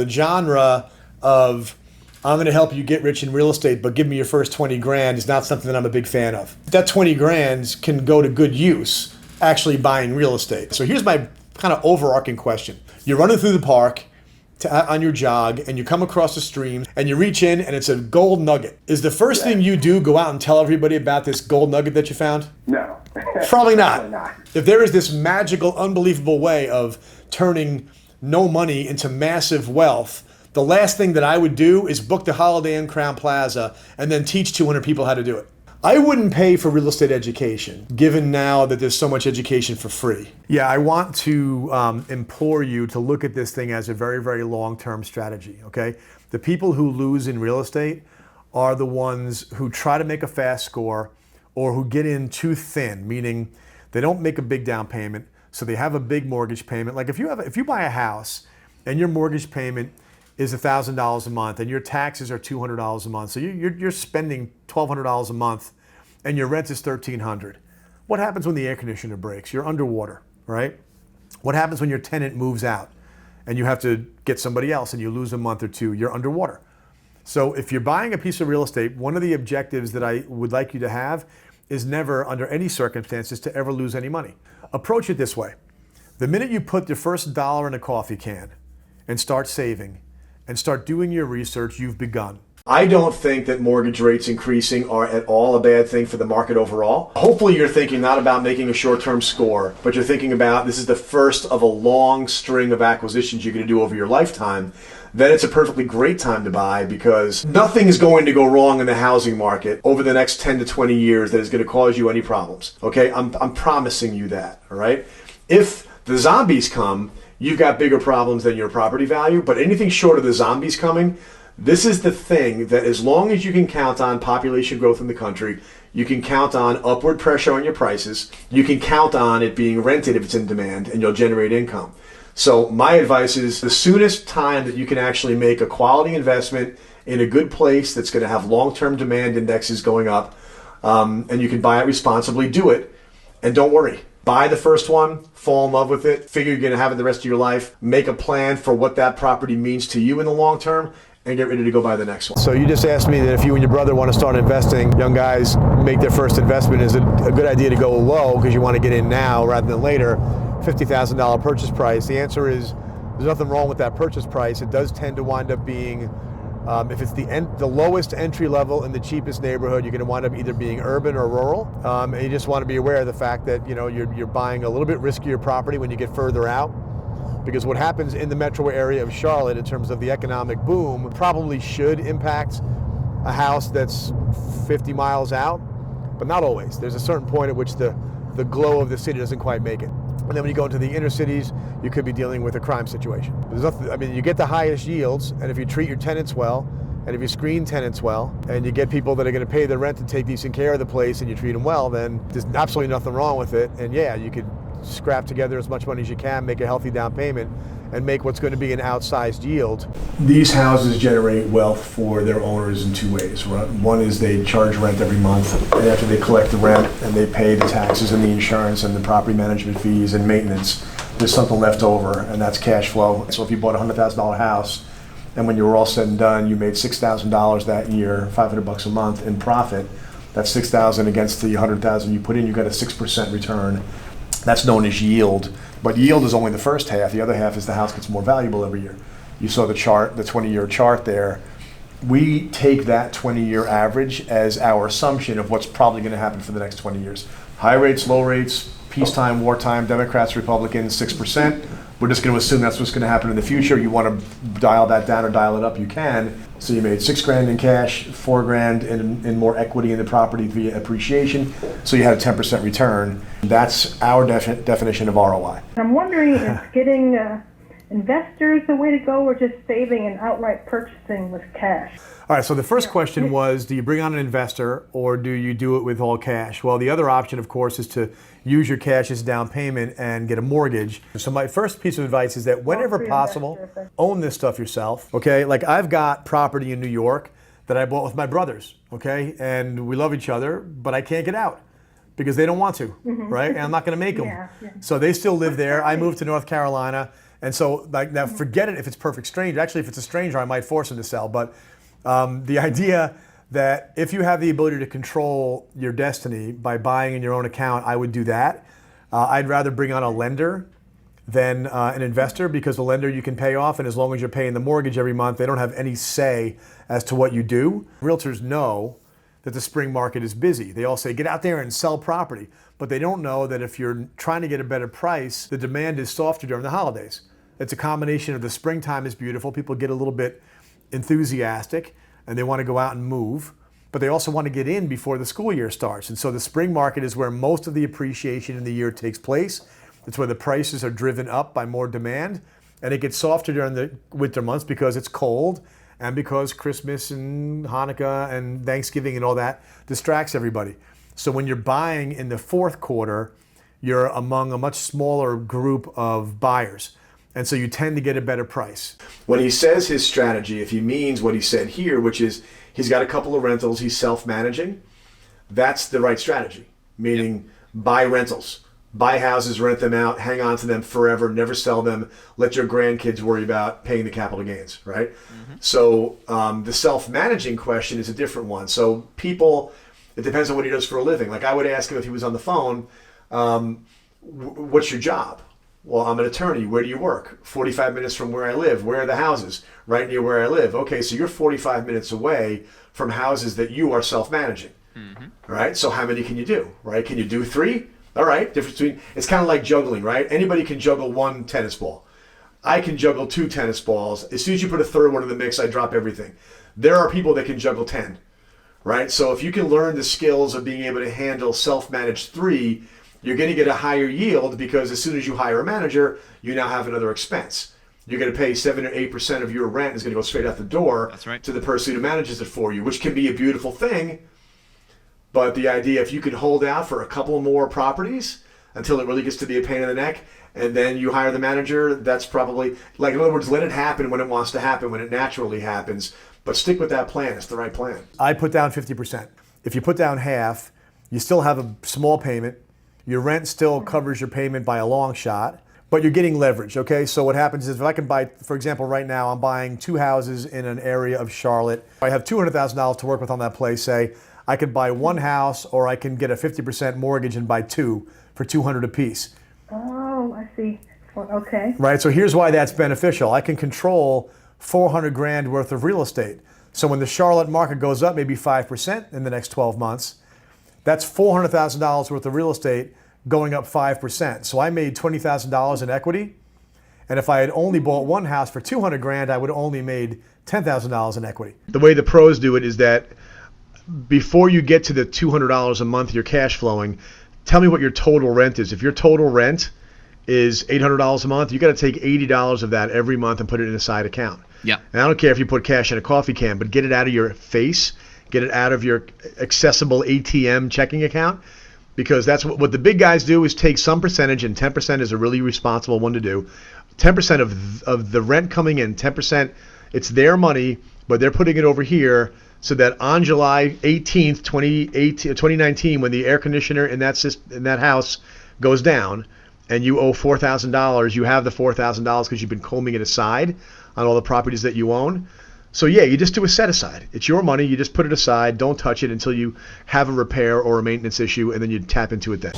The genre of I'm going to help you get rich in real estate, but give me your first 20 grand is not something that I'm a big fan of. That 20 grand can go to good use actually buying real estate. So here's my kind of overarching question. You're running through the park on your jog and you come across a stream and you reach in and it's a gold nugget. Is the first thing you do go out and tell everybody about this gold nugget that you found? No. Probably not. Probably not. If there is this magical, unbelievable way of turning no money into massive wealth, the last thing that I would do is book the Holiday Inn Crowne Plaza and then teach 200 people how to do it. I wouldn't pay for real estate education, given now that there's so much education for free. Yeah, I want to implore you to look at this thing as a very, very long-term strategy, okay? The people who lose in real estate are the ones who try to make a fast score or who get in too thin, meaning they don't make a big down payment, so they have a big mortgage payment. Like if you buy a house and your mortgage payment is $1,000 a month and your taxes are $200 a month, so you're spending $1,200 a month and your rent is $1,300. What happens when the air conditioner breaks? You're underwater, right? What happens when your tenant moves out and you have to get somebody else and you lose a month or two? You're underwater. So if you're buying a piece of real estate, one of the objectives that I would like you to have is never, under any circumstances, to ever lose any money. Approach it this way. The minute you put the first dollar in a coffee can and start saving and start doing your research, you've begun. I don't think that mortgage rates increasing are at all a bad thing for the market overall. Hopefully you're thinking not about making a short-term score, but you're thinking about this is the first of a long string of acquisitions you're going to do over your lifetime. Then it's a perfectly great time to buy because nothing is going to go wrong in the housing market over the next 10 to 20 years that is going to cause you any problems. Okay, I'm promising you that, all right? If the zombies come, you've got bigger problems than your property value, but anything short of the zombies coming, this is the thing that as long as you can count on population growth in the country, you can count on upward pressure on your prices, you can count on it being rented if it's in demand, and you'll generate income. So my advice is the soonest time that you can actually make a quality investment in a good place that's going to have long-term demand indexes going up, and you can buy it responsibly, do it, and don't worry. Buy the first one, fall in love with it, figure you're going to have it the rest of your life, make a plan for what that property means to you in the long term, and get ready to go buy the next one. So you just asked me that if you and your brother want to start investing, young guys make their first investment, is it a good idea to go low because you want to get in now rather than later? $50,000 purchase price. The answer is there's nothing wrong with that purchase price. It does tend to wind up being, if it's the lowest entry level in the cheapest neighborhood, you're going to wind up either being urban or rural. And you just want to be aware of the fact that you're buying a little bit riskier property when you get further out. Because what happens in the metro area of Charlotte in terms of the economic boom probably should impact a house that's 50 miles out, but not always. There's a certain point at which the glow of the city doesn't quite make it. And then when you go into the inner cities, you could be dealing with a crime situation. There's nothing, you get the highest yields, and if you treat your tenants well, and if you screen tenants well, and you get people that are going to pay the rent and take decent care of the place, and you treat them well, then there's absolutely nothing wrong with it. And yeah, you could scrap together as much money as you can, make a healthy down payment, and make what's going to be an outsized yield. These houses generate wealth for their owners in two ways. One is they charge rent every month, and after they collect the rent and they pay the taxes and the insurance and the property management fees and maintenance, there's something left over, and that's cash flow. So if you bought a $100,000 house, and when you were all said and done, you made $6,000 that year, $500 a month in profit, that's $6,000 against the $100,000 you put in, you got a 6% return. That's known as yield, but yield is only the first half. The other half is the house gets more valuable every year. You saw the chart, the 20-year chart there. We take that 20-year average as our assumption of what's probably going to happen for the next 20 years. High rates, low rates, peacetime, wartime, Democrats, Republicans, 6%. We're just going to assume that's what's going to happen in the future. You want to dial that down or dial it up, you can. So you made $6,000 in cash, $4,000 in more equity in the property via appreciation. So you had a 10% return. That's our definition of ROI. I'm wondering if getting investors the way to go, or just saving and outright purchasing with cash? All right, so the first question was, do you bring on an investor or do you do it with all cash? Well, the other option, of course, is to use your cash as down payment and get a mortgage. So my first piece of advice is that whenever possible, own this stuff yourself, okay? Like I've got property in New York that I bought with my brothers, okay? And we love each other, but I can't get out because they don't want to, right? And I'm not gonna make them. So they still live there. I moved to North Carolina And so, like, now forget it if it's perfect stranger. Actually, if it's a stranger, I might force him to sell. But the idea that if you have the ability to control your destiny by buying in your own account, I would do that. I'd rather bring on a lender than an investor, because the lender you can pay off, and as long as you're paying the mortgage every month, they don't have any say as to what you do. Realtors know that the spring market is busy. They all say, get out there and sell property. But they don't know that if you're trying to get a better price, the demand is softer during the holidays. It's a combination of the springtime is beautiful. People get a little bit enthusiastic and they want to go out and move, but they also want to get in before the school year starts. And so the spring market is where most of the appreciation in the year takes place. It's where the prices are driven up by more demand, and it gets softer during the winter months because it's cold and because Christmas and Hanukkah and Thanksgiving and all that distracts everybody. So when you're buying in the fourth quarter, you're among a much smaller group of buyers. And so you tend to get a better price. When he says his strategy, if he means what he said here, which is he's got a couple of rentals, he's self-managing, that's the right strategy. Meaning buy rentals, buy houses, rent them out, hang on to them forever, never sell them, let your grandkids worry about paying the capital gains, right? Mm-hmm. So the self-managing question is a different one. So people, it depends on what he does for a living. Like I would ask him if he was on the phone, what's your job? Well, I'm an attorney. Where do you work? 45 minutes from where I live. Where are the houses? Right near where I live. Okay, so you're 45 minutes away from houses that you are self-managing. Mm-hmm. Right? So how many can you do? Right? Can you do 3? All right. Difference between, it's kind of like juggling, right? Anybody can juggle 1 tennis ball. I can juggle 2 tennis balls. As soon as you put a third one in the mix, I drop everything. There are people that can juggle 10. Right? So if you can learn the skills of being able to handle self-managed 3, you're going to get a higher yield, because as soon as you hire a manager, you now have another expense. You're going to pay 7 or 8% of your rent is going to go straight out the door. That's right. To the person who manages it for you, which can be a beautiful thing. But the idea, if you can hold out for a couple more properties until it really gets to be a pain in the neck, and then you hire the manager, that's probably, like, in other words, let it happen when it wants to happen, when it naturally happens. But stick with that plan. It's the right plan. I put down 50%. If you put down half, you still have a small payment. Your rent still covers your payment by a long shot, but you're getting leverage, okay? So what happens is, if I can buy, for example, right now, I'm buying 2 houses in an area of Charlotte. I have $200,000 to work with on that place, say. I could buy 1 house, or I can get a 50% mortgage and buy 2 for $200 apiece. Oh, I see. Okay. Right, so here's why that's beneficial. I can control $400,000 worth of real estate. So when the Charlotte market goes up maybe 5% in the next 12 months, that's $400,000 worth of real estate going up 5%. So I made $20,000 in equity. And if I had only bought 1 house for $200,000, I would have only made $10,000 in equity. The way the pros do it is that before you get to the $200 a month you're cash flowing, tell me what your total rent is. If your total rent is $800 a month, you got to take $80 of that every month and put it in a side account. Yeah. And I don't care if you put cash in a coffee can, but get it out of your face. Get it out of your accessible ATM checking account, because that's what the big guys do, is take some percentage, and 10% is a really responsible one to do. 10% of the rent coming in, 10%, it's their money, but they're putting it over here so that on July 18th, 2019, when the air conditioner in that house goes down and you owe $4,000, you have the $4,000 because you've been combing it aside on all the properties that you own. So yeah, you just do a set aside. It's your money. You just put it aside. Don't touch it until you have a repair or a maintenance issue, and then you tap into it then.